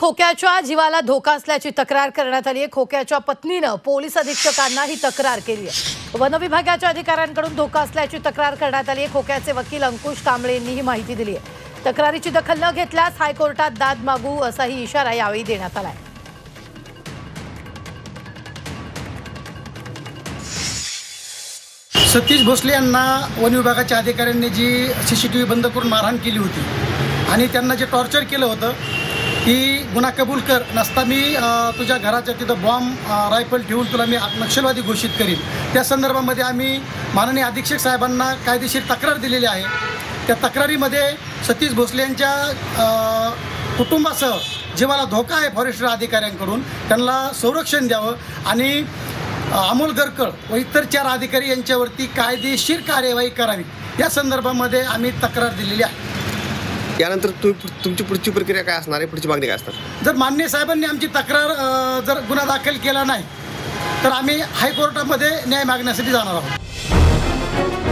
खोक्याच्या जीवाला धोका असल्याची तक्रार करण्यात आली आहे। खोक्याच्या पत्नीनं पोलीस अधीक्षकांना ही तक्रार केली आहे। वन विभागाच्या अधिकाऱ्यांकडून धोका असल्याची तक्रार करण्यात आली आहे। खोक्याचे वकील अंकुश कांबळे यांनी ही माहिती दिली आहे। तक्रारीची दखल न घेतल्यास हायकोर्टात दाद मागू असाही इशारा यावेळी देण्यात आला आहे। सतीश भोसले यांना वन विभागाच्या अधिकाऱ्यांनी जी CCTV बंद करून मारहाण केली होती आणि त्यांना जे टॉर्चर केलं होतं की गुन्हा कबूल कर नसता मी तुझ्या घराच्या तिथं बॉम्ब रायफल ठेवून तुला मी नक्षलवादी घोषित करीन, त्या संदर्भामध्ये आम्ही माननीय अधीक्षक साहेबांना कायदेशीर तक्रार दिलेली आहे। त्या तक्रारीमध्ये सतीश भोसले यांच्या कुटुंबासह जीवाला धोका आहे फॉरेस्टर अधिकाऱ्यांकडून, त्यांना संरक्षण द्यावं आणि अमोल गरकळ व इतर 4 अधिकारी यांच्यावरती कायदेशीर कार्यवाही करावी या संदर्भामध्ये आम्ही तक्रार दिलेली आहे। यानंतर तुमची पुढची प्रक्रिया काय असणार आहे, पुढची मागणी काय असणार? जर माननीय साहेबांनी आमची तक्रार जर गुन्हा दाखल केला नाही तर आम्ही हायकोर्टामध्ये न्याय मागण्यासाठी जाणार आहोत।